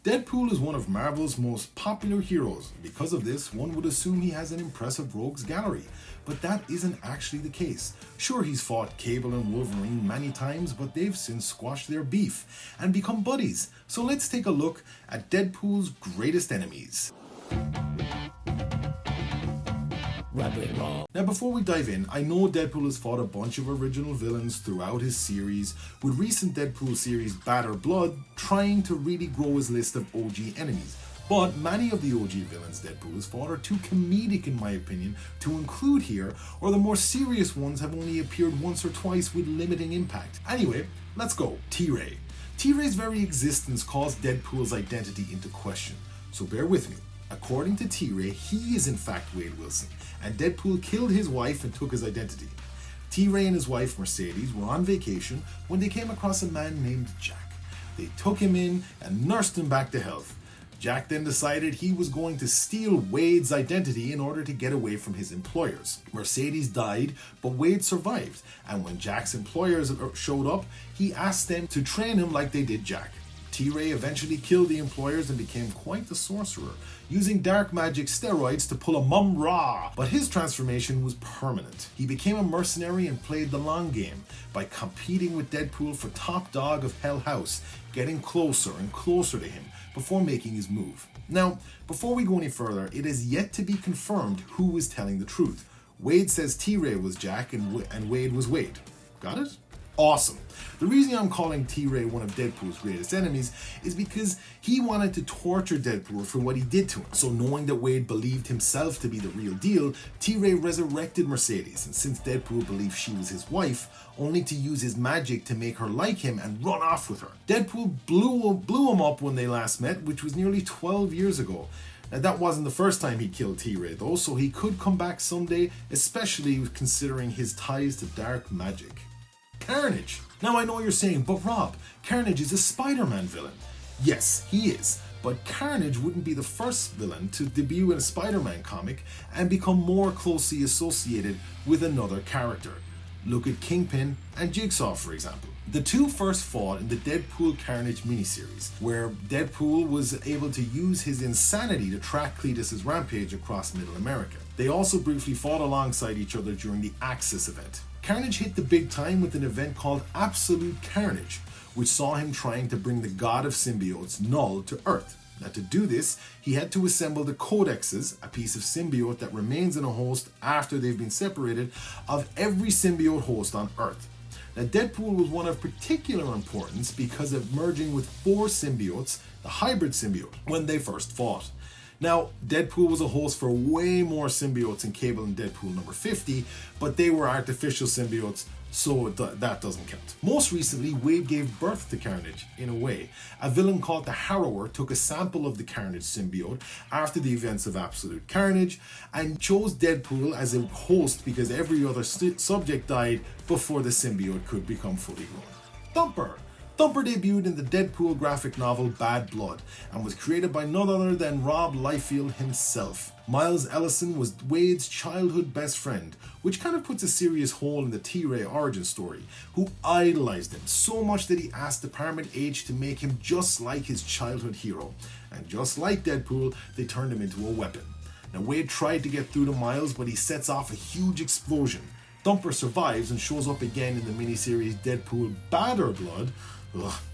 Deadpool is one of Marvel's most popular heroes. Because of this, one would assume he has an impressive rogues gallery. But that isn't actually the case. Sure, he's fought Cable and Wolverine many times, but they've since squashed their beef and become buddies. So let's take a look at Deadpool's greatest enemies. Now before we dive in, I know Deadpool has fought a bunch of original villains throughout his series, with recent Deadpool series Bad or Blood trying to really grow his list of OG enemies. But many of the OG villains Deadpool has fought are too comedic in my opinion to include here, or the more serious ones have only appeared once or twice with limiting impact. Anyway, let's go. T-Ray. T-Ray's very existence calls Deadpool's identity into question, so bear with me. According to T-Ray, he is in fact Wade Wilson, and Deadpool killed his wife and took his identity. T-Ray and his wife Mercedes were on vacation when they came across a man named Jack. They took him in and nursed him back to health. Jack then decided he was going to steal Wade's identity in order to get away from his employers. Mercedes died, but Wade survived, and when Jack's employers showed up, he asked them to train him like they did Jack. T-Ray eventually killed the employers and became quite the sorcerer, using dark magic steroids to pull a mum-ra. But his transformation was permanent. He became a mercenary and played the long game by competing with Deadpool for top dog of Hell House, getting closer and closer to him before making his move. Now, before we go any further, it is yet to be confirmed who is telling the truth. Wade says T-Ray was Jack and Wade was Wade. Got it? Awesome. The reason I'm calling T-Ray one of Deadpool's greatest enemies is because he wanted to torture Deadpool for what he did to him. So knowing that Wade believed himself to be the real deal, T-Ray resurrected Mercedes, and since Deadpool believed she was his wife, only to use his magic to make her like him and run off with her. Deadpool blew him up when they last met, which was nearly 12 years ago. Now that wasn't the first time he killed T-Ray though, so he could come back someday, especially considering his ties to dark magic. Carnage. Now I know you're saying, but Rob, Carnage is a Spider-Man villain. Yes, he is, but Carnage wouldn't be the first villain to debut in a Spider-Man comic and become more closely associated with another character. Look at Kingpin and Jigsaw for example. The two first fought in the Deadpool Carnage miniseries, where Deadpool was able to use his insanity to track Cletus's rampage across Middle America. They also briefly fought alongside each other during the Axis event. Carnage hit the big time with an event called Absolute Carnage, which saw him trying to bring the god of symbiotes, Null, to Earth. Now to do this, he had to assemble the codexes, a piece of symbiote that remains in a host after they've been separated, of every symbiote host on Earth. Now Deadpool was one of particular importance because of merging with 4 symbiotes, the hybrid symbiote, when they first fought. Now, Deadpool was a host for way more symbiotes in Cable and Deadpool number 50, but they were artificial symbiotes, so that doesn't count. Most recently, Wade gave birth to Carnage, in a way. A villain called the Harrower took a sample of the Carnage symbiote after the events of Absolute Carnage and chose Deadpool as a host because every other subject died before the symbiote could become fully grown. Thumper. Thumper debuted in the Deadpool graphic novel Bad Blood and was created by none other than Rob Liefeld himself. Miles Ellison was Wade's childhood best friend, which kind of puts a serious hole in the T-Ray origin story, who idolized him so much that he asked Department H to make him just like his childhood hero. And just like Deadpool, they turned him into a weapon. Now Wade tried to get through to Miles, but he sets off a huge explosion. Thumper survives and shows up again in the miniseries Deadpool Bad or Blood,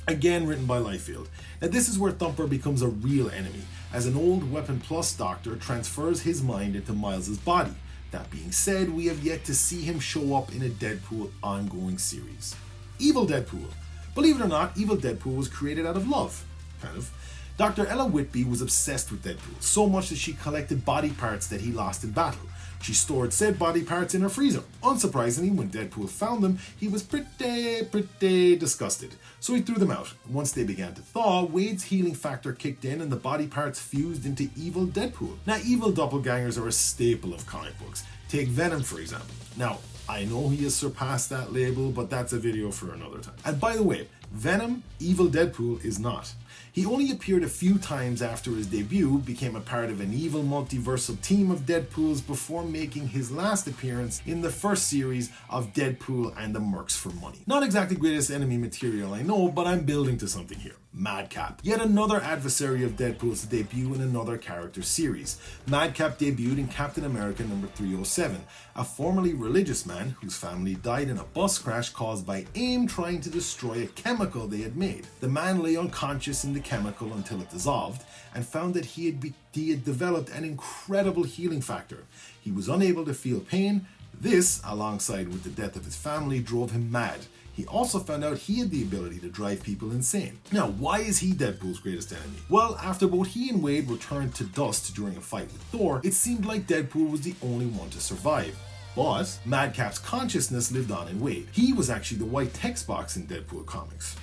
again written by Liefeld. Now this is where Thumper becomes a real enemy, as an old Weapon Plus doctor transfers his mind into Miles' body. That being said, we have yet to see him show up in a Deadpool ongoing series. Evil Deadpool. Believe it or not, Evil Deadpool was created out of love, kind of. Dr. Ella Whitby was obsessed with Deadpool, so much that she collected body parts that he lost in battle. She stored said body parts in her freezer. Unsurprisingly, when Deadpool found them, he was pretty disgusted, so he threw them out. Once they began to thaw, Wade's healing factor kicked in and the body parts fused into Evil Deadpool. Now, evil doppelgangers are a staple of comic books. Take Venom, for example. Now, I know he has surpassed that label, but that's a video for another time. And by the way, Venom, Evil Deadpool is not. He only appeared a few times after his debut, became a part of an evil multiversal team of Deadpools before making his last appearance in the first series of Deadpool and the Mercs for Money. Not exactly greatest enemy material, I know, but I'm building to something here. Madcap. Yet another adversary of Deadpool's debut in another character series. Madcap debuted in Captain America number 307, a formerly religious man whose family died in a bus crash caused by AIM trying to destroy a chemical they had made. The man lay unconscious in the chemical until it dissolved, and found that he had developed an incredible healing factor. He was unable to feel pain. This, alongside with the death of his family, drove him mad. He also found out he had the ability to drive people insane. Now, why is he Deadpool's greatest enemy? Well, after both he and Wade returned to dust during a fight with Thor, it seemed like Deadpool was the only one to survive. But Madcap's consciousness lived on in Wade. He was actually the white text box in Deadpool comics.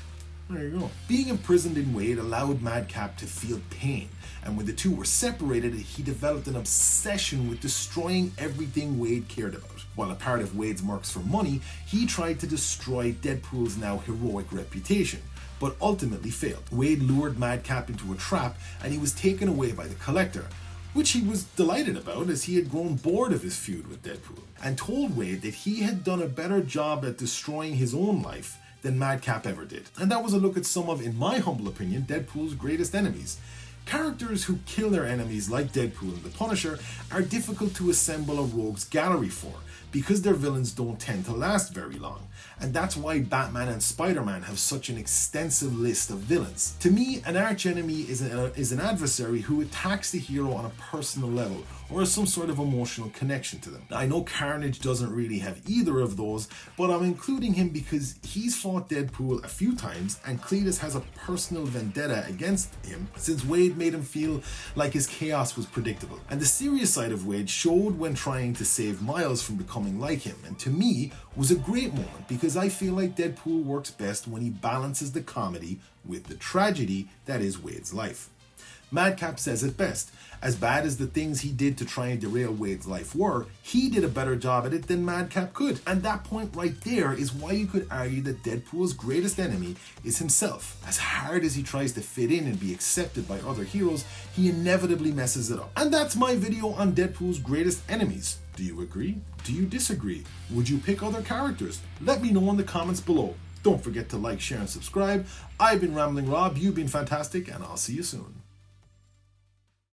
There you go. Being imprisoned in Wade allowed Madcap to feel pain, and when the two were separated, he developed an obsession with destroying everything Wade cared about. While a part of Wade's mercs for money, he tried to destroy Deadpool's now heroic reputation, but ultimately failed. Wade lured Madcap into a trap, and he was taken away by the Collector, which he was delighted about as he had grown bored of his feud with Deadpool, and told Wade that he had done a better job at destroying his own life than Madcap ever did. And that was a look at some of, in my humble opinion, Deadpool's greatest enemies. Characters who kill their enemies like Deadpool and the Punisher are difficult to assemble a rogues gallery for, because their villains don't tend to last very long. And that's why Batman and Spider-Man have such an extensive list of villains. To me, an archenemy is an adversary who attacks the hero on a personal level, or has some sort of emotional connection to them. Now, I know Carnage doesn't really have either of those, but I'm including him because he's fought Deadpool a few times, and Cletus has a personal vendetta against him since Wade made him feel like his chaos was predictable. And the serious side of Wade showed when trying to save Miles from becoming like him, and to me was a great moment because I feel like Deadpool works best when he balances the comedy with the tragedy that is Wade's life. Madcap says it best. As bad as the things he did to try and derail Wade's life were, he did a better job at it than Madcap could. And that point right there is why you could argue that Deadpool's greatest enemy is himself. As hard as he tries to fit in and be accepted by other heroes, he inevitably messes it up. And that's my video on Deadpool's greatest enemies. Do you agree? Do you disagree? Would you pick other characters? Let me know in the comments below. Don't forget to like, share, and subscribe. I've been Rambling Rob, you've been fantastic, and I'll see you soon.